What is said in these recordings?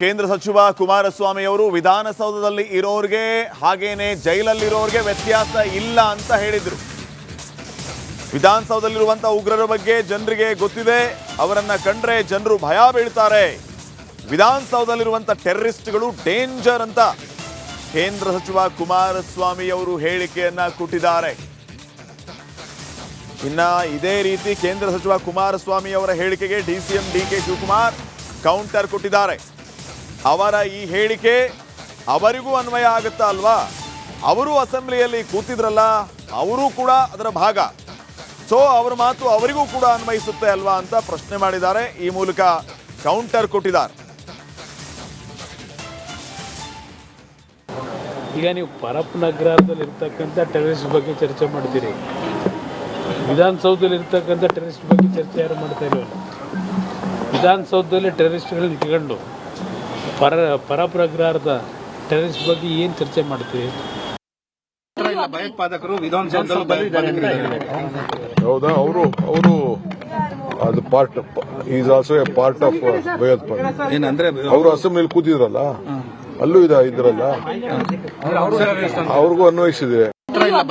ಕೇಂದ್ರ ಸಚಿವ ಕುಮಾರಸ್ವಾಮಿ ಅವರು ವಿಧಾನಸೌಧದಲ್ಲಿ ಇರೋರಿಗೆ ಹಾಗೇನೆ ಜೈಲಲ್ಲಿರೋರಿಗೆ ವ್ಯತ್ಯಾಸ ಇಲ್ಲ ಅಂತ ಹೇಳಿದ್ರು. ವಿಧಾನಸೌಧದಲ್ಲಿರುವಂತ ಉಗ್ರರ ಬಗ್ಗೆ ಜನರಿಗೆ ಗೊತ್ತಿದೆ, ಅವರನ್ನ ಕಂಡ್ರೆ ಜನರು ಭಯ ಬೀಳ್ತಾರೆ. ವಿಧಾನಸೌಧದಲ್ಲಿರುವಂತ ಟೆರರಿಸ್ಟ್ಗಳು ಡೇಂಜರ್ ಅಂತ ಕೇಂದ್ರ ಸಚಿವ ಕುಮಾರಸ್ವಾಮಿ ಅವರು ಹೇಳಿಕೆಯನ್ನ ಕೊಟ್ಟಿದ್ದಾರೆ. ಇನ್ನ ಇದೇ ರೀತಿ ಕೇಂದ್ರ ಸಚಿವ ಕುಮಾರಸ್ವಾಮಿ ಅವರ ಹೇಳಿಕೆಗೆ ಡಿಸಿಎಂ ಡಿಕೆ ಶಿವಕುಮಾರ್ ಕೌಂಟರ್ ಕೊಟ್ಟಿದ್ದಾರೆ. ಅವರ ಈ ಹೇಳಿಕೆ ಅವರಿಗೂ ಅನ್ವಯ ಆಗುತ್ತಾ ಅಲ್ವಾ? ಅವರು ಅಸೆಂಬ್ಲಿಯಲ್ಲಿ ಕೂತಿದ್ರಲ್ಲ, ಅವರು ಕೂಡ ಅದರ ಭಾಗ. ಸೊ ಅವರ ಮಾತು ಅವರಿಗೂ ಕೂಡ ಅನ್ವಯಿಸುತ್ತೆ ಅಲ್ವಾ ಅಂತ ಪ್ರಶ್ನೆ ಮಾಡಿದ್ದಾರೆ. ಈ ಮೂಲಕ ಕೌಂಟರ್ ಕೊಟ್ಟಿದ್ದಾರೆ. ಈಗ ನೀವು ಪರಪ್ ನಗರದಲ್ಲಿ ಇರ್ತಕ್ಕಂಥ ಟೆರರಿಸ್ಟ್ ಬಗ್ಗೆ ಚರ್ಚೆ ಮಾಡ್ತೀರಿ, ವಿಧಾನಸೌಧದಲ್ಲಿ ಇರ್ತಕ್ಕಂಥ ಟೆರರಿಸ್ಟ್ ಬಗ್ಗೆ ಚರ್ಚೆ ಯಾರು ಮಾಡ್ತಾ ಇಲ್ವಲ್ಲ. ವಿಧಾನಸೌಧದಲ್ಲಿ ಟೆರರಿಸ್ಟ್ಗಳನ್ನ ಇಟ್ಕೊಂಡು ಪರಪ್ ನಗರದ ಟೆರರಿಸ್ಟ್ ಬಗ್ಗೆ ಏನು ಚರ್ಚೆ ಮಾಡ್ತೀವಿ? ಭಯೋತ್ಪಾದಕರು ವಿಧಾನಸೌಧದಲ್ಲಿ ಹೌದಾ? ಅವರು ಅದು part is also A part of ಭಯೋತ್ಪಾದನೆ. ಏನಂದ್ರೆ ಅವರು ಅಸೆಂಬ್ಲಿಯಲ್ಲಿ ಕೂತಿದ್ರಲ್ಲ, ಅಲ್ಲೂ ಇದ್ರಲ್ಲ, ಅವ್ರಿಗೂ ಅನ್ವಯಿಸಿದೆ.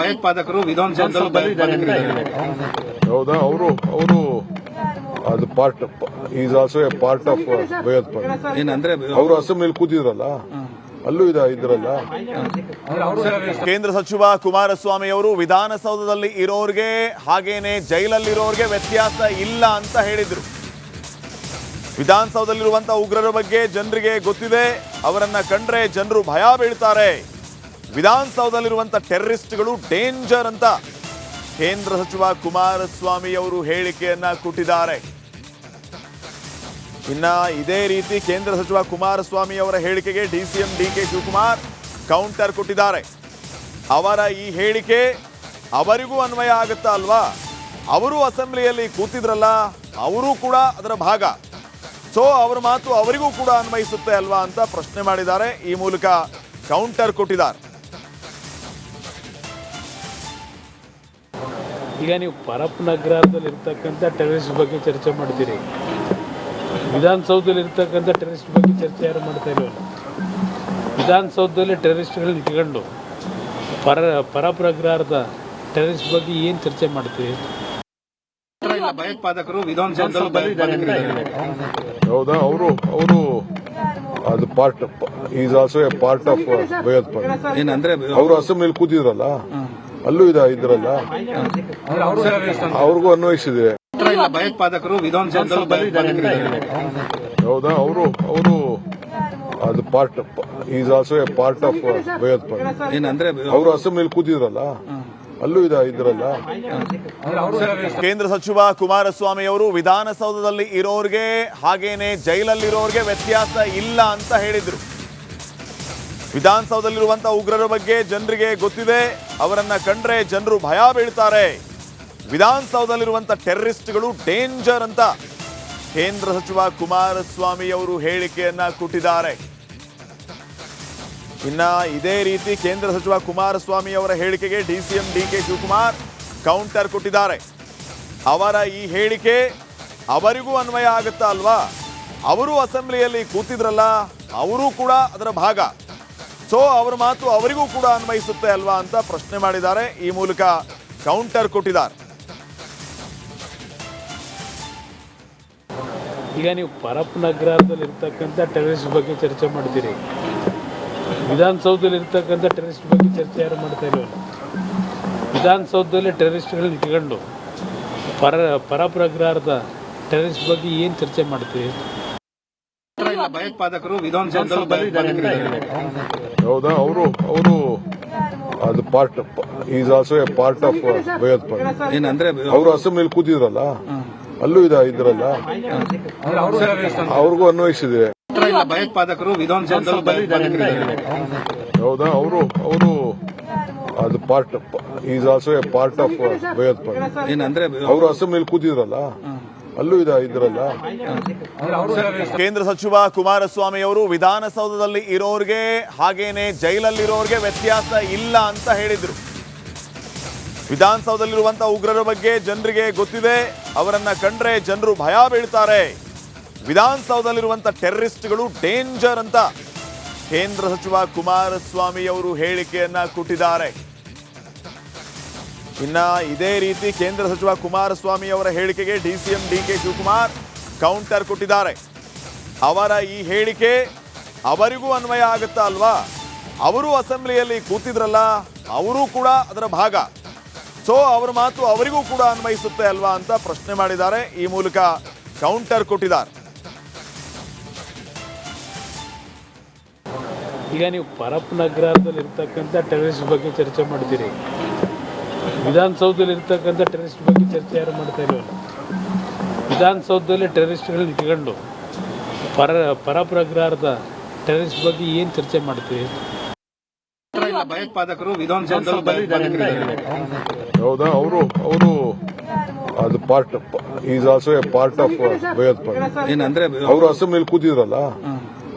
ಭಯೋತ್ಪಾದಕರು ವಿಧಾನಸೌಧದಲ್ಲಿ ಹೌದಾ? ಅವರು ಅದು part is also A part of ಭಯೋತ್ಪಾದನೆ. ಏನಂದ್ರೆ ಅವರು ಅಸೆಂಬ್ಲಿಯಲ್ಲಿ ಕೂತಿದ್ರಲ್ಲ, ಅಲ್ಲೂ ಇದ್ರಲ್ಲ. ಕೇಂದ್ರ ಸಚಿವ ಕುಮಾರಸ್ವಾಮಿ ಅವರು ವಿಧಾನಸೌಧದಲ್ಲಿ ಇರೋರಿಗೆ ಹಾಗೇನೆ ಜೈಲಲ್ಲಿರೋರಿಗೆ ವ್ಯತ್ಯಾಸ ಇಲ್ಲ ಅಂತ ಹೇಳಿದ್ರು. ವಿಧಾನಸೌಧದಲ್ಲಿರುವಂತ ಉಗ್ರರ ಬಗ್ಗೆ ಜನರಿಗೆ ಗೊತ್ತಿದೆ, ಅವರನ್ನ ಕಂಡ್ರೆ ಜನರು ಭಯ ಬೀಳ್ತಾರೆ. ವಿಧಾನಸೌಧದಲ್ಲಿರುವಂತ ಟೆರರಿಸ್ಟ್ಗಳು ಡೇಂಜರ್ ಅಂತ ಕೇಂದ್ರ ಸಚಿವ ಕುಮಾರಸ್ವಾಮಿ ಅವರು ಹೇಳಿಕೆಯನ್ನ ಕೊಟ್ಟಿದ್ದಾರೆ. ಇನ್ನ ಇದೇ ರೀತಿ ಕೇಂದ್ರ ಸಚಿವ ಕುಮಾರಸ್ವಾಮಿ ಅವರ ಹೇಳಿಕೆಗೆ ಡಿಸಿಎಂ ಡಿಕೆ ಶಿವಕುಮಾರ್ ಕೌಂಟರ್ ಕೊಟ್ಟಿದ್ದಾರೆ. ಅವರ ಈ ಹೇಳಿಕೆ ಅವರಿಗೂ ಅನ್ವಯ ಆಗುತ್ತಾ ಅಲ್ವಾ? ಅವರು ಅಸೆಂಬ್ಲಿಯಲ್ಲಿ ಕೂತಿದ್ರಲ್ಲ, ಅವರು ಕೂಡ ಅದರ ಭಾಗ. ಸೊ ಅವರ ಮಾತು ಅವರಿಗೂ ಕೂಡ ಅನ್ವಯಿಸುತ್ತೆ ಅಲ್ವಾ ಅಂತ ಪ್ರಶ್ನೆ ಮಾಡಿದ್ದಾರೆ. ಈ ಮೂಲಕ ಕೌಂಟರ್ ಕೊಟ್ಟಿದ್ದಾರೆ. ಈಗ ನೀವು ಪರಪ್ ನಗರದಲ್ಲಿ ಇರ್ತಕ್ಕಂಥ ಟೆರರಿಸ್ಟ್ ಬಗ್ಗೆ ಚರ್ಚೆ ಮಾಡ್ತೀರಿ, ವಿಧಾನಸೌಧದಲ್ಲಿ ಇರ್ತಕ್ಕಂಥ ಟೆರರಿಸ್ಟ್ ಬಗ್ಗೆ ಚರ್ಚೆ ಯಾರು ಮಾಡ್ತಾ ಇಲ್ವಲ್ಲ. ವಿಧಾನಸೌಧದಲ್ಲಿ ಟೆರರಿಸ್ಟ್ಗಳನ್ನ ಇಟ್ಕೊಂಡು ಪರಪ್ ನಗರದ ಟೆರರಿಸ್ಟ್ ಬಗ್ಗೆ ಏನು ಚರ್ಚೆ ಮಾಡ್ತೀವಿ? ಭಯೋತ್ಪಾದಕರು ವಿಧಾನಸೌಧದಲ್ಲಿ ಹೌದಾ? ಅವರು ಅದು part is also A part of ಭಯೋತ್ಪಾದನೆ. ಏನಂದ್ರೆ ಅವರು ಅಸೆಂಬ್ಲಿಯಲ್ಲಿ ಕೂತಿದ್ರಲ್ಲ, ಅಲ್ಲೂ ಇದ್ರಲ್ಲ, ಅವ್ರಿಗೂ ಅನ್ವಯಿಸಿದೆ. ಭಯೋತ್ಪಾದಕರು ವಿಧಾನಸೌಧದಲ್ಲಿ ಹೌದಾ? ಅವರು ಅದು part is also A part of ಭಯೋತ್ಪಾದನೆ. ಏನಂದ್ರೆ ಅವರು ಅಸೆಂಬ್ಲಿಯಲ್ಲಿ ಕೂತಿದ್ರಲ್ಲ, ಅಲ್ಲೂ ಇದ್ರಲ್ಲ. ಕೇಂದ್ರ ಸಚಿವ ಕುಮಾರಸ್ವಾಮಿ ಅವರು ವಿಧಾನಸೌಧದಲ್ಲಿ ಇರೋರಿಗೆ ಹಾಗೇನೆ ಜೈಲಲ್ಲಿರೋರಿಗೆ ವ್ಯತ್ಯಾಸ ಇಲ್ಲ ಅಂತ ಹೇಳಿದ್ರು. ವಿಧಾನಸೌಧದಲ್ಲಿರುವಂತ ಉಗ್ರರ ಬಗ್ಗೆ ಜನರಿಗೆ ಗೊತ್ತಿದೆ, ಅವರನ್ನ ಕಂಡ್ರೆ ಜನರು ಭಯ ಬೀಳ್ತಾರೆ. ವಿಧಾನಸೌಧದಲ್ಲಿರುವಂತ ಟೆರರಿಸ್ಟ್ಗಳು ಡೇಂಜರ್ ಅಂತ ಕೇಂದ್ರ ಸಚಿವ ಕುಮಾರಸ್ವಾಮಿ ಅವರು ಹೇಳಿಕೆಯನ್ನ ಕೊಟ್ಟಿದ್ದಾರೆ. ಇನ್ನ ಇದೇ ರೀತಿ ಕೇಂದ್ರ ಸಚಿವ ಕುಮಾರಸ್ವಾಮಿ ಅವರ ಹೇಳಿಕೆಗೆ ಡಿಸಿಎಂ ಡಿಕೆ ಶಿವಕುಮಾರ್ ಕೌಂಟರ್ ಕೊಟ್ಟಿದ್ದಾರೆ. ಅವರ ಈ ಹೇಳಿಕೆ ಅವರಿಗೂ ಅನ್ವಯ ಆಗುತ್ತಾ ಅಲ್ವಾ? ಅವರು ಅಸೆಂಬ್ಲಿಯಲ್ಲಿ ಕೂತಿದ್ರಲ್ಲ, ಅವರು ಕೂಡ ಅದರ ಭಾಗ. ಸೊ ಅವರ ಮಾತು ಅವರಿಗೂ ಕೂಡ ಅನ್ವಯಿಸುತ್ತೆ ಅಲ್ವಾ ಅಂತ ಪ್ರಶ್ನೆ ಮಾಡಿದ್ದಾರೆ. ಈ ಮೂಲಕ ಕೌಂಟರ್ ಕೊಟ್ಟಿದ್ದಾರೆ. ಈಗ ನೀವು ಪರಪ್ ನಗರದಲ್ಲಿ ಇರ್ತಕ್ಕಂಥ ಟೆರರಿಸ್ಟ್ ಬಗ್ಗೆ ಚರ್ಚೆ ಮಾಡ್ತೀರಿ, ವಿಧಾನಸೌಧದಲ್ಲಿ ಇರ್ತಕ್ಕಂಥ ಟೆರರಿಸ್ಟ್ ಬಗ್ಗೆ ಚರ್ಚೆ ಯಾರು ಮಾಡ್ತಾ ಇಲ್ವಲ್ಲ. ವಿಧಾನಸೌಧದಲ್ಲಿ ಟೆರರಿಸ್ಟ್ಗಳನ್ನ ಇಟ್ಕೊಂಡು ಪರಪ್ ನಗರದ ಟೆರರಿಸ್ಟ್ ಬಗ್ಗೆ ಏನು ಚರ್ಚೆ ಮಾಡ್ತೀವಿ? ಭಯೋತ್ಪಾದಕರು ವಿಧಾನಸೌಧದಲ್ಲಿ ಹೌದಾ? ಅವರು ಅದು part is also A part of ಭಯೋತ್ಪಾದನೆ. ಏನಂದ್ರೆ ಅವರು ಅಸೆಂಬ್ಲಿಯಲ್ಲಿ ಕೂತಿದ್ರಲ್ಲ, ಅಲ್ಲೂ ಇದ್ರಲ್ಲ, ಅವ್ರಿಗೂ ಅನ್ವಯಿಸಿದೆ. ಭಯೋತ್ಪಾದಕರು ವಿಧಾನಸೌಧದಲ್ಲಿ ಹೌದಾ? ಅವರು ಅದು part is also A part of ಭಯೋತ್ಪಾದನೆ. ಏನಂದ್ರೆ ಅವರು ಅಸೆಂಬ್ಲಿಯಲ್ಲಿ ಕೂತಿದ್ರಲ್ಲ, ಅಲ್ಲೂ ಇದ್ರಲ್ಲ. ಕೇಂದ್ರ ಸಚಿವ ಕುಮಾರಸ್ವಾಮಿ ಅವರು ವಿಧಾನಸೌಧದಲ್ಲಿ ಇರೋರಿಗೆ ಹಾಗೇನೆ ಜೈಲಲ್ಲಿರೋರಿಗೆ ವ್ಯತ್ಯಾಸ ಇಲ್ಲ ಅಂತ ಹೇಳಿದ್ರು. ವಿಧಾನಸೌಧದಲ್ಲಿರುವಂತ ಉಗ್ರರ ಬಗ್ಗೆ ಜನರಿಗೆ ಗೊತ್ತಿದೆ, ಅವರನ್ನ ಕಂಡ್ರೆ ಜನರು ಭಯ ಬೀಳ್ತಾರೆ. ವಿಧಾನಸೌಧದಲ್ಲಿರುವಂತ ಟೆರರಿಸ್ಟ್ಗಳು ಡೇಂಜರ್ ಅಂತ ಕೇಂದ್ರ ಸಚಿವ ಕುಮಾರಸ್ವಾಮಿ ಅವರು ಹೇಳಿಕೆಯನ್ನ ಕೊಟ್ಟಿದ್ದಾರೆ. ಇನ್ನ ಇದೇ ರೀತಿ ಕೇಂದ್ರ ಸಚಿವ ಕುಮಾರಸ್ವಾಮಿ ಅವರ ಹೇಳಿಕೆಗೆ ಡಿಸಿಎಂ ಡಿಕೆ ಶಿವಕುಮಾರ್ ಕೌಂಟರ್ ಕೊಟ್ಟಿದ್ದಾರೆ. ಅವರ ಈ ಹೇಳಿಕೆ ಅವರಿಗೂ ಅನ್ವಯ ಆಗುತ್ತಾ ಅಲ್ವಾ? ಅವರು ಅಸೆಂಬ್ಲಿಯಲ್ಲಿ ಕೂತಿದ್ರಲ್ಲ, ಅವರು ಕೂಡ ಅದರ ಭಾಗ. ಸೊ ಅವರ ಮಾತು ಅವರಿಗೂ ಕೂಡ ಅನ್ವಯಿಸುತ್ತೆ ಅಲ್ವಾ ಅಂತ ಪ್ರಶ್ನೆ ಮಾಡಿದ್ದಾರೆ. ಈ ಮೂಲಕ ಕೌಂಟರ್ ಕೊಟ್ಟಿದ್ದಾರೆ. ಈಗ ನೀವು ಪರಪ್ಪನಗರದಲ್ಲಿ ಇರ್ತಕ್ಕಂಥ ಟೆರರಿಸ್ಟ್ ಬಗ್ಗೆ ಚರ್ಚೆ ಮಾಡ್ತೀರಿ, ವಿಧಾನಸೌಧದಲ್ಲಿ ಇರ್ತಕ್ಕಂಥ ಟೆರರಿಸ್ಟ್ ಬಗ್ಗೆ ಚರ್ಚೆ ಯಾರು ಮಾಡ್ತಾ ಇಲ್ವಲ್ಲ. ವಿಧಾನಸೌಧದಲ್ಲಿ ಟೆರರಿಸ್ಟ್ಗಳನ್ನ ಇಟ್ಕೊಂಡು ಪರಪ್ಪನಗರದ ಟೆರರಿಸ್ಟ್ ಬಗ್ಗೆ ಏನು ಚರ್ಚೆ ಮಾಡ್ತೀವಿ? ಭಯೋತ್ಪಾದಕರು ವಿಧಾನಸೌಧದಲ್ಲಿ ಬಂದಿದ್ದಾರೆ. ಹೌದಾ? ಅವರು ಅದು part is also A part of ಭಯೋತ್ಪಾದನೆ. ಏನಂದ್ರೆ ಅವರು ಅಸೆಂಬ್ಲಿಯಲ್ಲಿ ಕೂತಿದ್ರಲ್ಲ,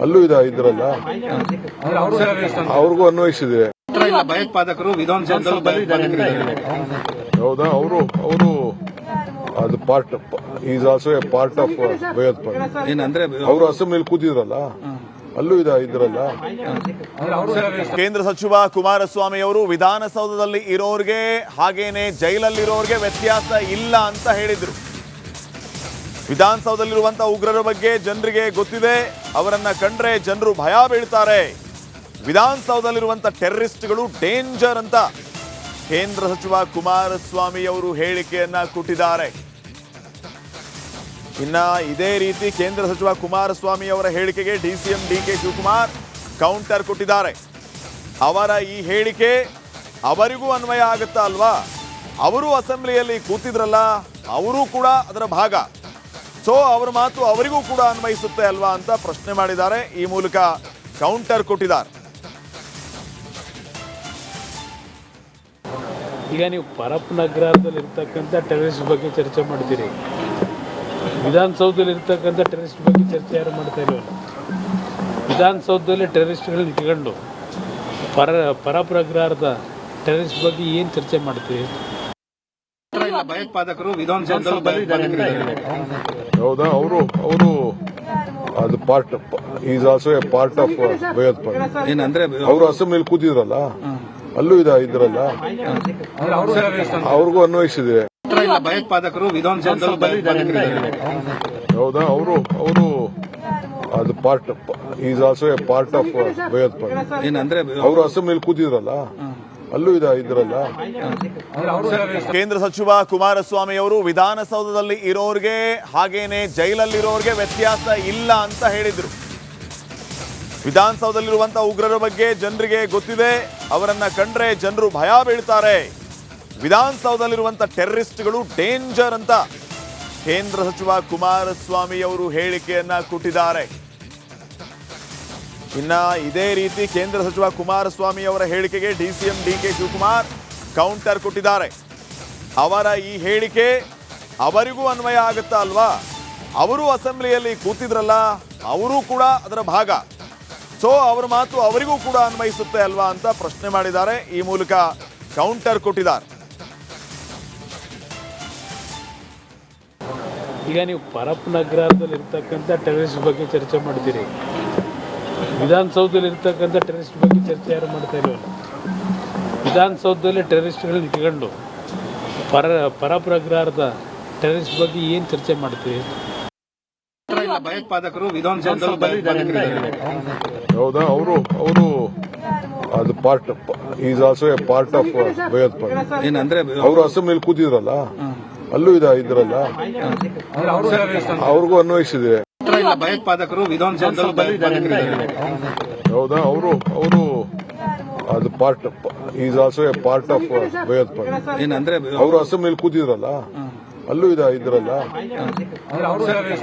ಅಲ್ಲೂ ಇದ್ರಲ್ಲ, ಅವ್ರಿಗೂ ಅನ್ವಯಿಸಿದೆ. ಭಯೋತ್ಪಾದಕರು ವಿಧಾನಸೌಧದಲ್ಲಿ ಬಂದಿದ್ದಾರೆ. ಹೌದಾ? ಅವರು ಅದು part is also A part of ಭಯೋತ್ಪಾದನೆ. ಏನಂದ್ರೆ ಅವರು ಅಸೆಂಬ್ಲಿಯಲ್ಲಿ ಕೂತಿದ್ರಲ್ಲ, ಅಲ್ಲೂ ಇದ್ರಲ್ಲ. ಕೇಂದ್ರ ಸಚಿವ ಕುಮಾರಸ್ವಾಮಿ ಅವರು ವಿಧಾನಸೌಧದಲ್ಲಿ ಇರೋರ್ಗೆ ಹಾಗೇನೆ ಜೈಲಲ್ಲಿರೋರ್ಗೆ ವ್ಯತ್ಯಾಸ ಇಲ್ಲ ಅಂತ ಹೇಳಿದ್ರು. ವಿಧಾನಸೌಧದಲ್ಲಿರುವಂತಹ ಉಗ್ರರ ಬಗ್ಗೆ ಜನರಿಗೆ ಗೊತ್ತಿದೆ, ಅವರನ್ನ ಕಂಡ್ರೆ ಜನರು ಭಯ ಬೀಳ್ತಾರೆ. ವಿಧಾನಸೌಧದಲ್ಲಿರುವಂತ ಟೆರರಿಸ್ಟ್ಗಳು ಡೇಂಜರ್ ಅಂತ ಕೇಂದ್ರ ಸಚಿವ ಕುಮಾರಸ್ವಾಮಿ ಅವರು ಹೇಳಿಕೆಯನ್ನ ಕೊಟ್ಟಿದ್ದಾರೆ. ಇನ್ನ ಇದೇ ರೀತಿ ಕೇಂದ್ರ ಸಚಿವ ಕುಮಾರಸ್ವಾಮಿ ಅವರ ಹೇಳಿಕೆಗೆ ಡಿಸಿಎಂ ಡಿಕೆ ಶಿವಕುಮಾರ್ ಕೌಂಟರ್ ಕೊಟ್ಟಿದ್ದಾರೆ. ಅವರ ಈ ಹೇಳಿಕೆ ಅವರಿಗೂ ಅನ್ವಯ ಆಗುತ್ತಾ ಅಲ್ವಾ? ಅವರು ಅಸೆಂಬ್ಲಿಯಲ್ಲಿ ಕೂತಿದ್ರಲ್ಲ, ಅವರು ಕೂಡ ಅದರ ಭಾಗ. ಸೊ ಅವರ ಮಾತು ಅವರಿಗೂ ಕೂಡ ಅನ್ವಯಿಸುತ್ತೆ ಅಲ್ವಾ ಅಂತ ಪ್ರಶ್ನೆ ಮಾಡಿದ್ದಾರೆ. ಈ ಮೂಲಕ ಕೌಂಟರ್ ಕೊಟ್ಟಿದ್ದಾರೆ. ಈಗ ನೀವು ಪರಪ್ಪನಗರದಲ್ಲಿ ಇರ್ತಕ್ಕಂಥ ಟೆರರಿಸ್ಟ್ ಬಗ್ಗೆ ಚರ್ಚೆ ಮಾಡ್ತೀರಿ, ವಿಧಾನಸೌಧದಲ್ಲಿ ಇರ್ತಕ್ಕಂಥ ಟೆರರಿಸ್ಟ್ ಬಗ್ಗೆ ಚರ್ಚೆ ಯಾರು ಮಾಡ್ತಾ ಇಲ್ವಲ್ಲ. ವಿಧಾನಸೌಧದಲ್ಲಿ ಟೆರರಿಸ್ಟ್ಗಳನ್ನ ಇಟ್ಕೊಂಡು ಪರಪ್ಪನಗರದ ಟೆರರಿಸ್ಟ್ ಬಗ್ಗೆ ಏನು ಚರ್ಚೆ ಮಾಡ್ತೀವಿ? ಭಯೋತ್ಪಾದಕರು ವಿಧಾನಸೌಧದಲ್ಲಿ ಬಂದಿದ್ದಾರೆ. ಹೌದಾ? ಅವರು ಅದು part is also A part of ಭಯೋತ್ಪಾದನೆ. ಏನಂದ್ರೆ ಅವರು ಅಸೆಂಬ್ಲಿಯಲ್ಲಿ ಕೂತಿದ್ರಲ್ಲ, ಅಲ್ಲೂ ಇದ್ರಲ್ಲ, ಅವ್ರಿಗೂ ಅನ್ವಯಿಸಿದೆ. ಭಯೋತ್ಪಾದಕರು ವಿಧಾನಸೌಧದಲ್ಲಿ ಬಂದಿದ್ದಾರೆ. ಹೌದಾ? ಅವರು ಅದು part is also A part of ಭಯೋತ್ಪಾದನೆ. ಏನಂದ್ರೆ ಅವರು ಅಸೆಂಬ್ಲಿಯಲ್ಲಿ ಕೂತಿದ್ರಲ್ಲ, ಅಲ್ಲೂ ಇದ್ರಲ್ಲ. ಕೇಂದ್ರ ಸಚಿವ ಕುಮಾರಸ್ವಾಮಿ ಅವರು ವಿಧಾನಸೌಧದಲ್ಲಿ ಇರೋರ್ಗೆ ಹಾಗೇನೆ ಜೈಲಲ್ಲಿರೋರ್ಗೆ ವ್ಯತ್ಯಾಸ ಇಲ್ಲ ಅಂತ ಹೇಳಿದ್ರು. ವಿಧಾನಸೌಧದಲ್ಲಿರುವಂತಹ ಉಗ್ರರ ಬಗ್ಗೆ ಜನರಿಗೆ ಗೊತ್ತಿದೆ, ಅವರನ್ನ ಕಂಡ್ರೆ ಜನರು ಭಯ ಬೀಳ್ತಾರೆ. ವಿಧಾನಸೌಧದಲ್ಲಿರುವಂತಹ ಟೆರರಿಸ್ಟ್ಗಳು ಡೇಂಜರ್ ಅಂತ ಕೇಂದ್ರ ಸಚಿವ ಕುಮಾರಸ್ವಾಮಿ ಅವರು ಹೇಳಿಕೆಯನ್ನ ಕೊಟ್ಟಿದ್ದಾರೆ. ಇನ್ನ ಇದೇ ರೀತಿ ಕೇಂದ್ರ ಸಚಿವ ಕುಮಾರಸ್ವಾಮಿ ಅವರ ಹೇಳಿಕೆಗೆ ಡಿಸಿಎಂ ಡಿಕೆ ಶಿವಕುಮಾರ್ ಕೌಂಟರ್ ಕೊಟ್ಟಿದ್ದಾರೆ. ಅವರ ಈ ಹೇಳಿಕೆ ಅವರಿಗೂ ಅನ್ವಯ ಆಗುತ್ತಾ ಅಲ್ವಾ? ಅವರು ಅಸೆಂಬ್ಲಿಯಲ್ಲಿ ಕೂತಿದ್ರಲ್ಲ, ಅವರು ಕೂಡ ಅದರ ಭಾಗ. ಸೊ ಅವರ ಮಾತು ಅವರಿಗೂ ಕೂಡ ಅನ್ವಯಿಸುತ್ತೆ ಅಲ್ವಾ ಅಂತ ಪ್ರಶ್ನೆ ಮಾಡಿದ್ದಾರೆ. ಈ ಮೂಲಕ ಕೌಂಟರ್ ಕೊಟ್ಟಿದ್ದಾರೆ. ಈಗ ನೀವು ಪರಪ್ಪನಗರದಲ್ಲಿ ಇರ್ತಕ್ಕಂಥ ಟೆರರಿಸ್ಟ್ ಬಗ್ಗೆ ಚರ್ಚೆ ಮಾಡ್ತೀರಿ, ವಿಧಾನಸೌಧದಲ್ಲಿ ಇರ್ತಕ್ಕಂಥ ಟೆರರಿಸ್ಟ್ ಬಗ್ಗೆ ಚರ್ಚೆ ಯಾರು ಮಾಡ್ತಾ ಇಲ್ವಲ್ಲ. ವಿಧಾನಸೌಧದಲ್ಲಿ ಟೆರರಿಸ್ಟ್ಗಳನ್ನ ಇಟ್ಕೊಂಡು ಪರಪ್ಪನಗರದ ಟೆರರಿಸ್ಟ್ ಬಗ್ಗೆ ಏನು ಚರ್ಚೆ ಮಾಡ್ತೀವಿ? ಭಯೋತ್ಪಾದಕರು ವಿಧಾನಸೌಧದಲ್ಲಿ ಬಂದಿದ್ದಾರೆ. ಹೌದಾ? ಅವರು ಅದು part is also A part of ಭಯೋತ್ಪಾದನೆ. ಏನಂದ್ರೆ ಅವರು ಅಸೆಂಬ್ಲಿಯಲ್ಲಿ ಕೂತಿದ್ರಲ್ಲ, ಅಲ್ಲೂ ಇದ್ರಲ್ಲ, ಅವ್ರಿಗೂ ಅನ್ವಯಿಸಿದೆ. ಭಯೋತ್ಪಾದಕರು ವಿಧಾನಸೌಧದಲ್ಲಿ ಬಂದಿದ್ದಾರೆ. ಹೌದಾ? ಅವರು ಅದು part is also A part of ಭಯೋತ್ಪಾದನೆ. ಏನಂದ್ರೆ ಅವರು ಅಸೆಂಬ್ಲಿಯಲ್ಲಿ ಕೂತಿದ್ರಲ್ಲ, ಅಲ್ಲೂ ಇದ್ರಲ್ಲ.